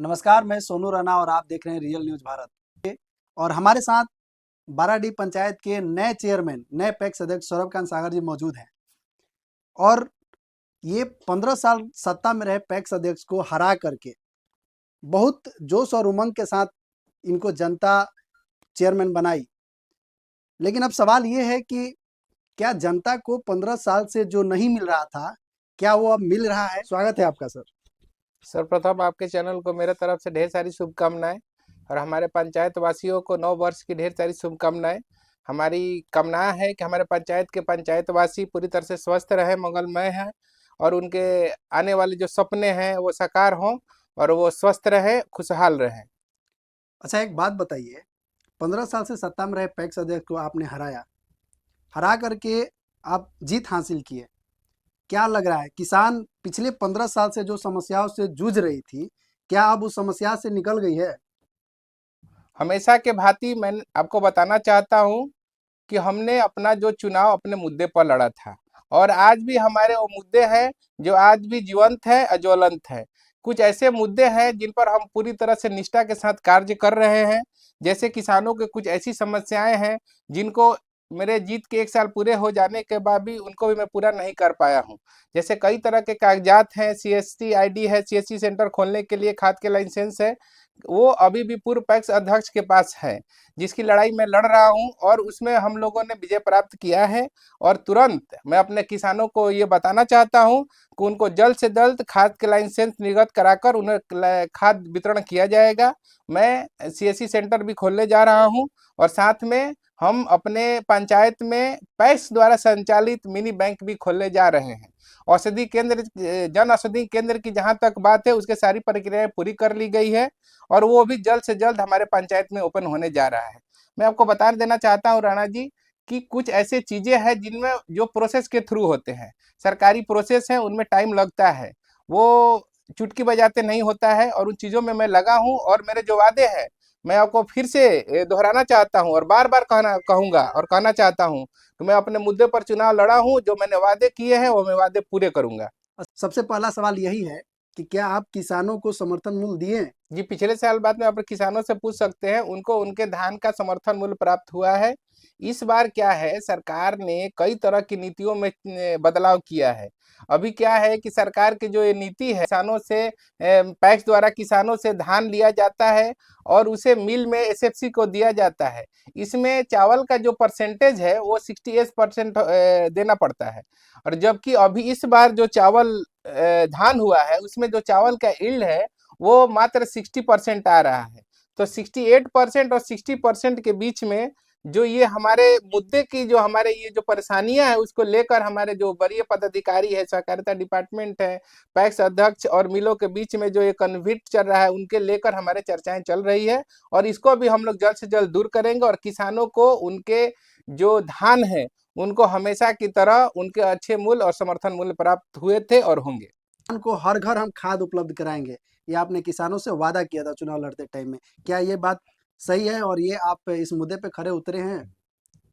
नमस्कार, मैं सोनू राणा और आप देख रहे हैं रियल न्यूज़ भारत। और हमारे साथ बाराडीह पंचायत के नए चेयरमैन, नए पैक्स अध्यक्ष सौरभकांत सागर जी मौजूद हैं। और ये 15 साल सत्ता में रहे पैक्स अध्यक्ष को हरा करके बहुत जोश और उमंग के साथ इनको जनता चेयरमैन बनाई। लेकिन अब सवाल ये है कि क्या जनता को 15 साल से जो नहीं मिल रहा था, क्या वो अब मिल रहा है? स्वागत है आपका सर। सर्वप्रथम आपके चैनल को मेरे तरफ से ढेर सारी शुभकामनाएं और हमारे पंचायत वासियों को नव वर्ष की ढेर सारी शुभकामनाएं। हमारी कामना है कि हमारे पंचायत के पंचायतवासी पूरी तरह से स्वस्थ रहे, मंगलमय है और उनके आने वाले जो सपने हैं वो साकार हों और वो स्वस्थ रहे, खुशहाल रहे। अच्छा, एक बात बताइए, 15 साल से सत्ता में रहे पैक्स अध्यक्ष को आपने हराया, हरा करके आप जीत हासिल किए। क्या लग रहा है, किसान पिछले 15 साल से जो समस्याओं से जूझ रही थी, क्या अब उस समस्या से निकल गई है? हमेशा के भांति मैं आपको बताना चाहता हूँ कि हमने अपना जो चुनाव अपने मुद्दे पर लड़ा था और आज भी हमारे वो मुद्दे हैं जो आज भी जीवंत है, अज्वलंत है। कुछ ऐसे मुद्दे हैं जिन पर हम पूरी तरह से निष्ठा के साथ कार्य कर रहे हैं। जैसे किसानों के कुछ ऐसी समस्याएं हैं जिनको मेरे जीत के 1 साल पूरे हो जाने के बाद भी उनको भी मैं पूरा नहीं कर पाया हूँ। जैसे कई तरह के कागजात हैं, सीएससी आईडी है, सीएससी सेंटर खोलने के लिए खाद के लाइसेंस है, वो अभी भी पूर्व पैक्स अध्यक्ष के पास है, जिसकी लड़ाई मैं लड़ रहा हूं और उसमें हम लोगों ने विजय प्राप्त किया है। और तुरंत मैं अपने किसानों को ये बताना चाहता हूं कि उनको जल्द से जल्द खाद के लाइसेंस निर्गत कराकर उन्हें खाद वितरण किया जाएगा। मैं सीएससी सेंटर भी खोलने जा रहा हूं और साथ में हम अपने पंचायत में पैक्स द्वारा संचालित मिनी बैंक भी खोलने जा रहे हैं। औषधि केंद्र, जन औषधि केंद्र की जहां तक बात है उसके सारी प्रक्रियाएं पूरी कर ली गई है और वो भी जल्द से जल्द हमारे पंचायत में ओपन होने जा रहा है। मैं आपको बता देना चाहता हूँ राणा जी कि कुछ ऐसे चीजें हैं जिनमें जो प्रोसेस के थ्रू होते हैं, सरकारी प्रोसेस है, उनमें टाइम लगता है, वो चुटकी बजाते नहीं होता है और उन चीजों में मैं लगा हूँ और मेरे जो वादे हैं मैं आपको फिर से दोहराना चाहता हूँ और बार बार कहूंगा और कहना चाहता हूँ कि मैं अपने मुद्दे पर चुनाव लड़ा हूँ। जो मैंने वादे किए हैं वो मैं वादे पूरे करूंगा। सबसे पहला सवाल यही है कि क्या आप किसानों को समर्थन मूल्य दिए? जी, पिछले साल बाद में आप किसानों से पूछ सकते हैं, उनको उनके धान का समर्थन मूल्य प्राप्त हुआ है। इस बार क्या है, सरकार ने कई तरह की नीतियों में बदलाव किया है। अभी क्या है कि सरकार की जो ये नीति है, किसानों से पैक्स द्वारा किसानों से धान लिया जाता है और उसे मिल में एसएफसी को दिया जाता है। इसमें चावल का जो परसेंटेज है वो 68% देना पड़ता है और जबकि अभी इस बार जो चावल धान हुआ है उसमें जो चावल का यील्ड है वो मात्र 60% आ रहा है। तो 68% और 60% के बीच में जो ये हमारे मुद्दे की जो हमारे ये जो परेशानियां है उसको लेकर हमारे जो वरीय पदाधिकारी है, सहकारिता डिपार्टमेंट है, पैक्स अध्यक्ष और मिलों के बीच में जो ये कन्फ्लिक्ट चल रहा है उनके लेकर हमारे चर्चाएं चल रही है और इसको भी हम लोग जल्द से जल्द दूर करेंगे और किसानों को उनके जो धान है उनको हमेशा की तरह उनके अच्छे मूल्य और समर्थन मूल्य प्राप्त हुए थे और होंगे। किसान को हर घर हम खाद उपलब्ध कराएंगे, ये आपने किसानों से वादा किया था चुनाव लड़ते टाइम में। क्या ये बात सही है और ये आप इस मुद्दे पे खरे उतरे हैं?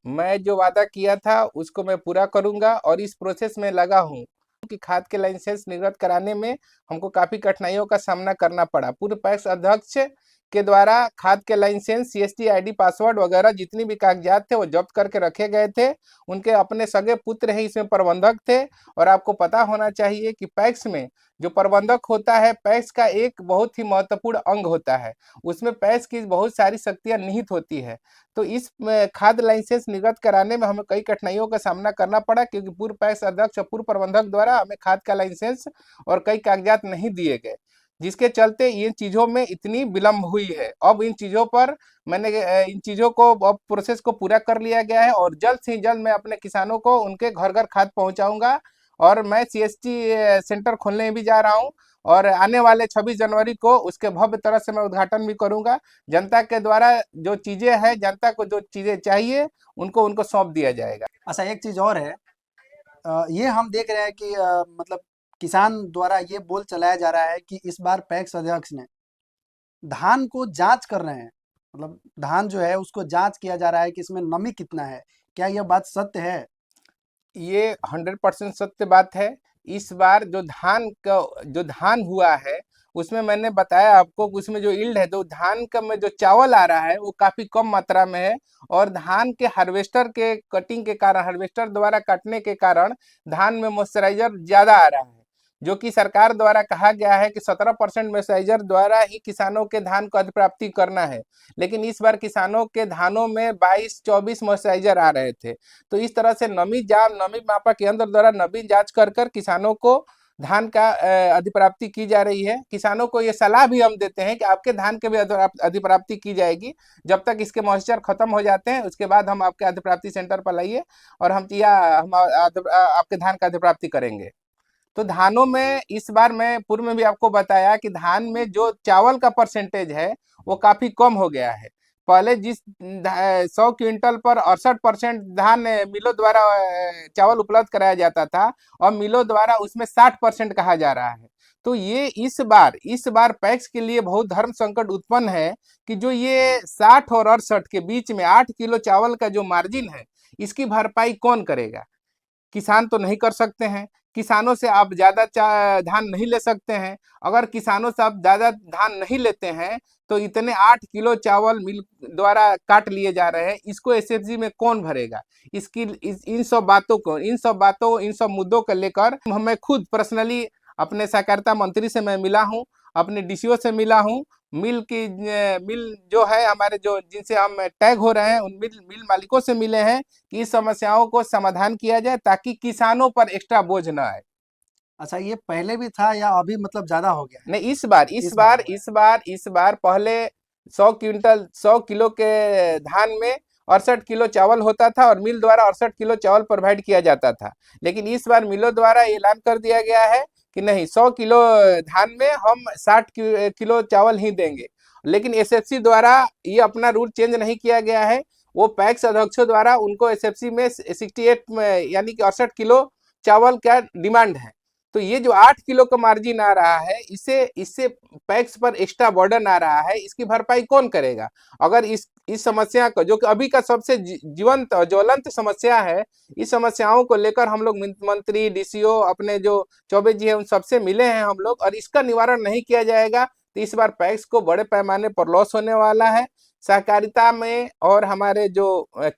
मैं जो वादा किया था उसको मैं पूरा करूंगा और इस प्रोसेस में लगा हूं कि खाद के लाइसेंस निर्गत कराने में हमको काफी कठिनाइयों का सामना करना पड़ा। पूर्व पैक्स अध्यक्ष के द्वारा खाद के लाइसेंस, सीएसटी आईडी, पासवर्ड वगैरह जितनी भी कागजात थे वो जब्त करके रखे गए थे। उनके अपने सगे पुत्र ही इसमें प्रबंधक थे और आपको पता होना चाहिए कि पैक्स में जो प्रबंधक होता है, पैक्स का एक बहुत ही महत्वपूर्ण अंग होता है, उसमें पैक्स की बहुत सारी शक्तियां निहित होती है। तो इस खाद्य लाइसेंस निर्गत कराने में हमें कई कठिनाइयों का सामना करना पड़ा क्योंकि पूर्व पैक्स अध्यक्ष और पूर्व प्रबंधक द्वारा हमें खाद का लाइसेंस और कई कागजात नहीं दिए गए, जिसके चलते इन चीजों में इतनी विलंब हुई है। अब इन चीजों पर मैंने इन चीजों को अब प्रोसेस को पूरा कर लिया गया है और जल्द से जल्द मैं अपने किसानों को उनके घर घर खाद पहुंचाऊंगा और मैं सीएसटी सेंटर खोलने भी जा रहा हूं और आने वाले 26 जनवरी को उसके भव्य तरह से मैं उद्घाटन भी करूंगा। जनता के द्वारा जो चीजें हैं, जनता को जो चीजें चाहिए उनको उनको सौंप दिया जाएगा। अच्छा, एक चीज और है, ये हम देख रहे हैं कि मतलब किसान द्वारा ये बोल चलाया जा रहा है कि इस बार पैक्स अध्यक्ष ने धान को जांच कर रहे हैं, मतलब धान जो है उसको जांच किया जा रहा है कि इसमें नमी कितना है। क्या यह बात सत्य है? ये 100% सत्य बात है। इस बार जो धान का जो धान हुआ है उसमें मैंने बताया आपको कि उसमें जो यील्ड है, तो धान का में जो चावल आ रहा है वो काफी कम मात्रा में है। और धान के हार्वेस्टर के कटिंग के कारण, हार्वेस्टर द्वारा काटने के कारण धान में मॉइस्चराइजर ज्यादा आ रहा है, जो कि सरकार द्वारा कहा गया है कि 17% मॉइस्चराइजर द्वारा ही किसानों के धान को अधिप्राप्ति करना है। लेकिन इस बार किसानों के धानों में 22-24 मॉइस्चराइजर आ रहे थे। तो इस तरह से नमी मापक यंत्र द्वारा नमी जांच कर कर किसानों को धान का अधिप्राप्ति की जा रही है। किसानों को ये सलाह भी हम देते हैं कि आपके धान के भी अधिप्राप्ति की जाएगी। जब तक इसके मॉइस्चर खत्म हो जाते हैं उसके बाद हम आपके अधिप्राप्ति सेंटर पर लाइए और हम आपके धान का अधिप्राप्ति करेंगे। तो धानों में इस बार मैं पूर्व में भी आपको बताया कि धान में जो चावल का परसेंटेज है वो काफी कम हो गया है। पहले जिस 100 क्विंटल पर 68% धान मिलों द्वारा चावल उपलब्ध कराया जाता था, और मिलों द्वारा उसमें 60% कहा जा रहा है। तो ये इस बार पैक्स के लिए बहुत धर्म संकट उत्पन्न है कि जो ये 60 और 68 के बीच में 8 किलो चावल का जो मार्जिन है, इसकी भरपाई कौन करेगा? किसान तो नहीं कर सकते हैं। किसानों से आप ज्यादा धान नहीं ले सकते हैं। अगर किसानों से आप ज्यादा धान नहीं लेते हैं तो इतने 8 किलो चावल मिल द्वारा काट लिए जा रहे हैं, इसको एसएफजी में कौन भरेगा? इन सब मुद्दों को लेकर मैं खुद पर्सनली अपने सहकारिता मंत्री से मैं मिला हूं, अपने डीसीओ से मिला हूं। मिल जो है हमारे, जो जिनसे हम टैग हो रहे हैं, उन मिल मालिकों से मिले हैं कि इस समस्याओं को समाधान किया जाए ताकि किसानों पर एक्स्ट्रा बोझ न आए। अच्छा, ये पहले भी था या अभी मतलब ज्यादा हो गया है? नहीं, इस बार इस बार हुआ है। पहले 100 किलो के धान में 68 किलो चावल होता था और मिल द्वारा 68 किलो चावल प्रोवाइड किया जाता था। लेकिन इस बार मिलों द्वारा ऐलान कर दिया गया है कि नहीं, 100 किलो धान में हम 60 किलो चावल ही देंगे। लेकिन एसएफसी द्वारा ये अपना रूल चेंज नहीं किया गया है। वो पैक्स अध्यक्षों द्वारा उनको एसएफसी में 68 में यानी कि 68 किलो चावल का डिमांड है। तो ये जो 8 किलो का मार्जिन आ रहा है, इससे इससे पैक्स पर एक्स्ट्रा बर्डन आ रहा है, इसकी भरपाई कौन करेगा? अगर इस समस्या को, जो कि अभी का सबसे जीवंत और ज्वलंत समस्या है, इस समस्याओं को लेकर हम लोग मंत्री, डीसीओ, अपने जो चौबे जी है, उन सबसे मिले हैं हम लोग, और इसका निवारण नहीं किया जाएगा तो इस बार पैक्स को बड़े पैमाने पर लॉस होने वाला है। सहकारिता में और हमारे जो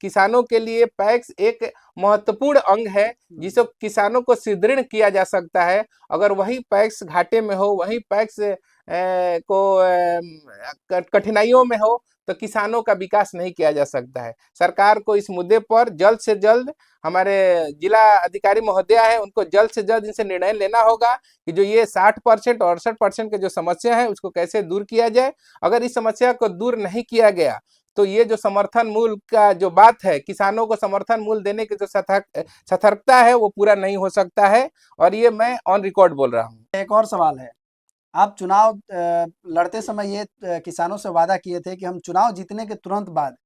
किसानों के लिए पैक्स एक महत्वपूर्ण अंग है जिसे किसानों को सुदृढ़ किया जा सकता है। अगर वही पैक्स घाटे में हो, वही पैक्स को कठिनाइयों में हो, तो किसानों का विकास नहीं किया जा सकता है। सरकार को इस मुद्दे पर जल्द से जल्द, हमारे जिला अधिकारी महोदया है, उनको जल्द से जल्द इनसे निर्णय लेना होगा कि जो ये 60% और 68% के जो समस्या है उसको कैसे दूर किया जाए। अगर इस समस्या को दूर नहीं किया गया तो ये जो समर्थन मूल्य का जो बात है, किसानों को समर्थन मूल्य देने की जो सतर्कता है, वो पूरा नहीं हो सकता है। और ये मैं ऑन रिकॉर्ड बोल रहा हूँ। एक और सवाल है। आप चुनाव लड़ते समय ये किसानों से वादा किए थे कि हम चुनाव जीतने के तुरंत बाद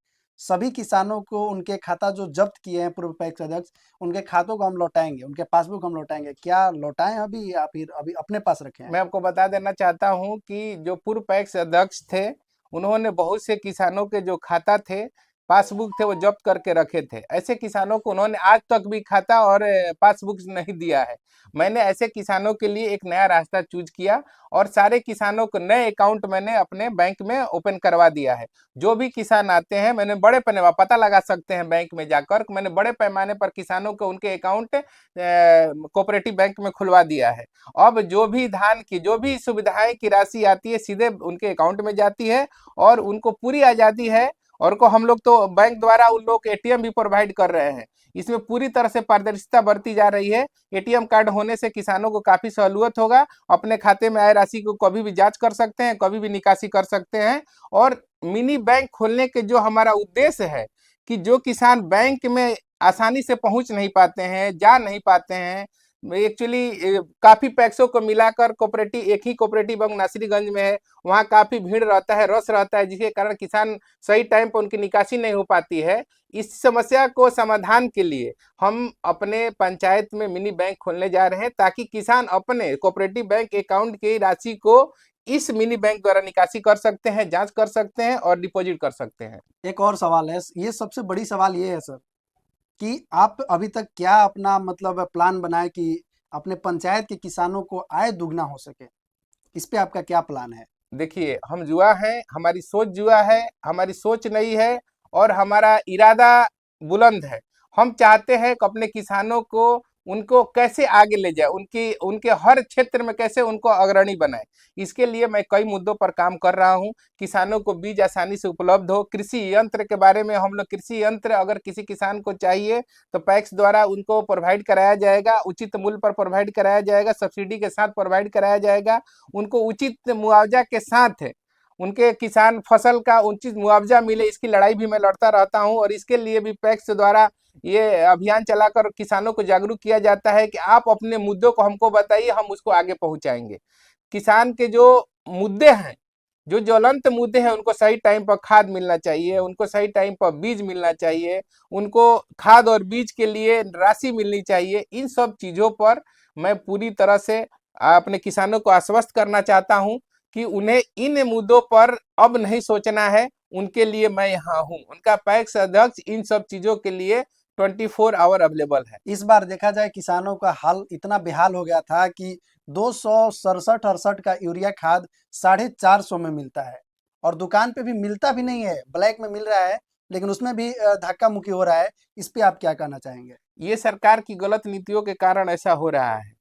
सभी किसानों को उनके खाता जो जब्त किए हैं पूर्व पैक्स अध्यक्ष, उनके खातों को हम लौटाएंगे, उनके पासबुक हम लौटाएंगे। क्या लौटाएं अभी या फिर अभी अपने पास रखे हैं? मैं आपको बता देना चाहता हूं कि जो पूर्व पैक्स अध्यक्ष थे, उन्होंने बहुत से किसानों के जो खाता थे, पासबुक थे, वो जब्त करके रखे थे। ऐसे किसानों को उन्होंने आज तक भी खाता और पासबुक नहीं दिया है। मैंने ऐसे किसानों के लिए एक नया रास्ता चूज किया और सारे किसानों को नए अकाउंट मैंने अपने बैंक में ओपन करवा दिया है। जो भी किसान आते हैं, मैंने बड़े पैमाने, पता लगा सकते हैं बैंक में जाकर, मैंने बड़े पैमाने पर किसानों को उनके अकाउंट कोऑपरेटिव बैंक में खुलवा दिया है। अब जो भी धान की जो भी सुविधाएं की राशि आती है सीधे उनके अकाउंट में जाती है और उनको पूरी आजादी है। और को हम लोग तो बैंक द्वारा उन लोग एटीएम भी प्रोवाइड कर रहे हैं। इसमें पूरी तरह से पारदर्शिता बरती जा रही है। एटीएम कार्ड होने से किसानों को काफी सहूलियत होगा। अपने खाते में आए राशि को कभी भी जांच कर सकते हैं, कभी भी निकासी कर सकते हैं। और मिनी बैंक खोलने के जो हमारा उद्देश्य है कि जो किसान बैंक में आसानी से पहुंच नहीं पाते हैं, जा नहीं पाते हैं, एक्चुअली काफी पैक्सों को मिलाकर कोऑपरेटिव, एक ही कोऑपरेटिव बैंक नासिरीगंज में है, वहाँ काफी भीड़ रहता है, रस रहता है, जिसके कारण किसान सही टाइम पर उनकी निकासी नहीं हो पाती है। इस समस्या को समाधान के लिए हम अपने पंचायत में मिनी बैंक खोलने जा रहे हैं ताकि किसान अपने कोऑपरेटिव बैंक अकाउंट की राशि को इस मिनी बैंक द्वारा निकासी कर सकते हैं, जांच कर सकते हैं और डिपॉजिट कर सकते हैं। एक और सवाल है, ये सबसे बड़ी सवाल ये है सर कि आप अभी तक क्या अपना मतलब प्लान बनाए कि अपने पंचायत के किसानों को आय दुगना हो सके? इस पे आपका क्या प्लान है? देखिए, हम युवा हैं, हमारी सोच युवा है, हमारी सोच नई है और हमारा इरादा बुलंद है। हम चाहते हैं कि अपने किसानों को उनको कैसे आगे ले जाए, उनकी उनके हर क्षेत्र में कैसे उनको अग्रणी बनाए। इसके लिए मैं कई मुद्दों पर काम कर रहा हूँ। किसानों को बीज आसानी से उपलब्ध हो, कृषि यंत्र के बारे में हम लोग कृषि यंत्र अगर किसी किसान को चाहिए तो पैक्स द्वारा उनको प्रोवाइड कराया जाएगा, उचित मूल्य पर प्रोवाइड कराया जाएगा, सब्सिडी के साथ प्रोवाइड कराया जाएगा। उनको उचित मुआवजा के साथ उनके किसान फसल का उचित मुआवजा मिले, इसकी लड़ाई भी मैं लड़ता रहता हूं। और इसके लिए भी पैक्स द्वारा ये अभियान चलाकर किसानों को जागरूक किया जाता है कि आप अपने मुद्दों को हमको बताइए, हम उसको आगे पहुंचाएंगे। किसान के जो मुद्दे हैं, जो ज्वलंत मुद्दे हैं, उनको सही टाइम पर खाद मिलना चाहिए, उनको सही टाइम पर बीज मिलना चाहिए, उनको खाद और बीज के लिए राशि मिलनी चाहिए। इन सब चीजों पर मैं पूरी तरह से अपने किसानों को आश्वस्त करना चाहता हूं कि उन्हें इन मुद्दों पर अब नहीं सोचना है। उनके लिए मैं यहाँ हूँ, उनका पैक्स अध्यक्ष इन सब चीजों के लिए 24 आवर अवेलेबल है। इस बार देखा जाए किसानों का हाल इतना बेहाल हो गया था कि 267-68 का यूरिया खाद 450 में मिलता है और दुकान पे भी मिलता भी नहीं है, ब्लैक में मिल रहा है, लेकिन उसमें भी धक्का मुक्की हो रहा है। इस पे आप क्या कहना चाहेंगे? ये सरकार की गलत नीतियों के कारण ऐसा हो रहा है।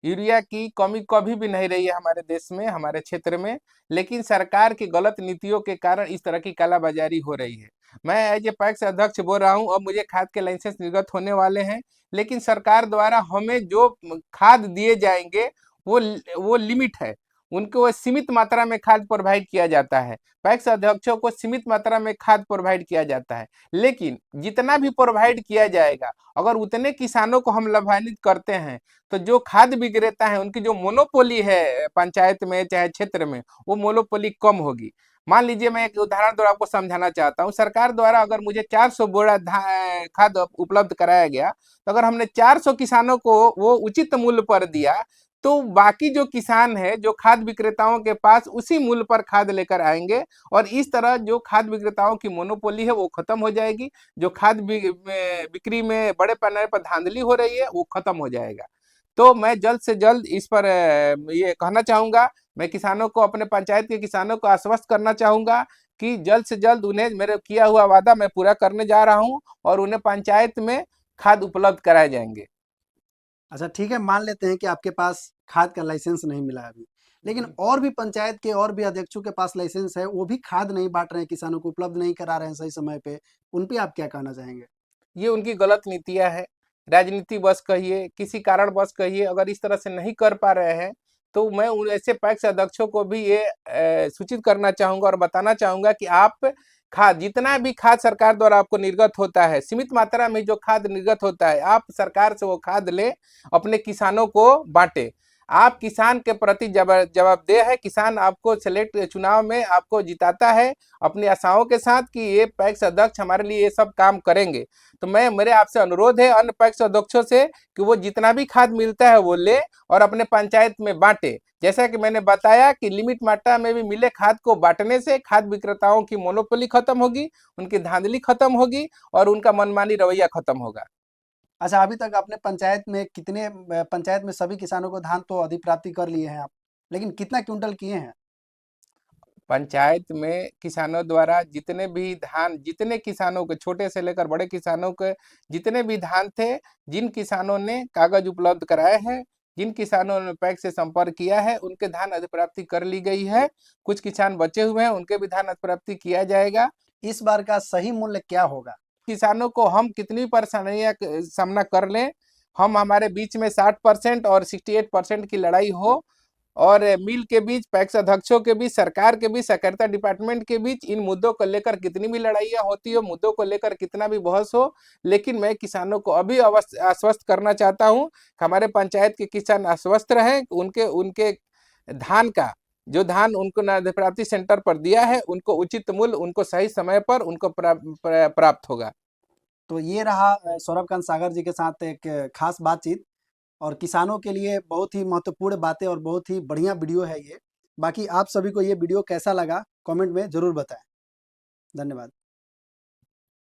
यूरिया की कमी कभी भी नहीं रही है हमारे देश में, हमारे क्षेत्र में, लेकिन सरकार की गलत नीतियों के कारण इस तरह की कालाबाजारी हो रही है। मैं एज ए पैक्स अध्यक्ष बोल रहा हूँ, अब मुझे खाद के लाइसेंस निर्गत होने वाले हैं, लेकिन सरकार द्वारा हमें जो खाद दिए जाएंगे वो लिमिट है। उनको वो सीमित मात्रा में खाद प्रोवाइड किया जाता है, पैक्स अध्यक्षों को सीमित मात्रा में खाद प्रोवाइड किया जाता है। लेकिन जितना भी प्रोवाइड किया जाएगा, अगर उतने किसानों को हम लाभान्वित करते हैं तो जो खाद विक्रेता है उनकी जो मोनोपोली है पंचायत में चाहे क्षेत्र में, वो मोनोपोली कम होगी। मान लीजिए, मैं एक उदाहरण द्वारा आपको समझाना चाहता हूँ। सरकार द्वारा अगर मुझे 400 बोरा खाद उपलब्ध कराया गया, तो अगर हमने 400 किसानों को वो उचित मूल्य पर दिया, तो बाकी जो किसान है, जो खाद विक्रेताओं के पास उसी मूल्य पर खाद लेकर आएंगे और इस तरह जो खाद विक्रेताओं की मोनोपोली है वो खत्म हो जाएगी। जो खाद बिक्री में बड़े पैमाने पर धांधली हो रही है वो खत्म हो जाएगा। तो मैं जल्द से जल्द इस पर ये कहना चाहूंगा, मैं किसानों को, अपने पंचायत के किसानों को आश्वस्त करना चाहूंगा कि जल्द से जल्द उन्हें मेरे किया हुआ वादा मैं पूरा करने जा रहा हूं और उन्हें पंचायत में खाद उपलब्ध कराए जाएंगे। अच्छा ठीक है, मान लेते हैं कि आपके पास खाद का लाइसेंस नहीं मिला है अभी, लेकिन और भी पंचायत के और भी अध्यक्षों के पास लाइसेंस है, वो भी खाद नहीं बांट रहे हैं, किसानों को उपलब्ध नहीं करा रहे हैं सही समय पे। उन पे आप क्या कहना चाहेंगे? ये उनकी गलत नीतियां है, राजनीति बस कहिए, किसी कारण बस कहिए, अगर इस तरह से नहीं कर पा रहे हैं तो मैं उन ऐसे पैक्स अध्यक्षों को भी ये सूचित करना चाहूंगा और बताना चाहूंगा कि आप खाद, जितना भी खाद सरकार द्वारा आपको निर्गत होता है, सीमित मात्रा में जो खाद निर्गत होता है, आप सरकार से वो खाद ले, अपने किसानों को बांटे। आप किसान के प्रति जवाबदेह है। किसान आपको सेलेक्ट चुनाव में आपको जिताता है अपनी आशाओं के साथ कि ये पैक्स अध्यक्ष हमारे लिए ये सब काम करेंगे। तो मेरे आपसे अनुरोध है अन्य पैक्स अध्यक्षों से कि वो जितना भी खाद मिलता है वो ले और अपने पंचायत में बांटे। जैसा कि मैंने बताया कि लिमिट मात्रा में भी मिले खाद को बांटने से खाद विक्रेताओं की मोनोपोली खत्म होगी, उनकी धांधली खत्म होगी और उनका मनमानी रवैया खत्म होगा। अच्छा, अभी तक आपने पंचायत में कितने पंचायत में सभी किसानों को धान तो अधिप्राप्ति कर लिए हैं आप, लेकिन कितना क्विंटल किए हैं? पंचायत में किसानों द्वारा जितने भी धान, जितने किसानों के, छोटे से लेकर बड़े किसानों के जितने भी धान थे, जिन किसानों ने कागज उपलब्ध कराए हैं, जिन किसानों ने पैक्स से संपर्क किया है, उनके धान अधिप्राप्ति कर ली गई है। कुछ किसान बचे हुए हैं, उनके भी धान अधिप्राप्ति किया जाएगा। इस बार का सही मूल्य क्या होगा? किसानों को हम कितनी परेशानियां सामना कर लें, हम हमारे बीच में 60% और 68% की लड़ाई हो और मिल के बीच, पैक्स अध्यक्षों के बीच, सरकार के बीच, सहकारिता डिपार्टमेंट के बीच इन मुद्दों को लेकर कितनी भी लड़ाइयाँ होती हो, मुद्दों को लेकर कितना भी बहस हो, लेकिन मैं किसानों को अभी आश्वस्त करना चाहता हूं कि हमारे पंचायत के किसान आश्वस्त रहें। उनके उनके धान का, जो धान उनको प्राप्ति सेंटर पर दिया है, उनको उचित मूल्य, उनको सही समय पर उनको प्राप्त होगा। तो ये रहा सौरभकांत सागर जी के साथ एक खास बातचीत, और किसानों के लिए बहुत ही महत्वपूर्ण बातें और बहुत ही बढ़िया वीडियो है ये। बाकी आप सभी को ये वीडियो कैसा लगा कमेंट में ज़रूर बताएं। धन्यवाद।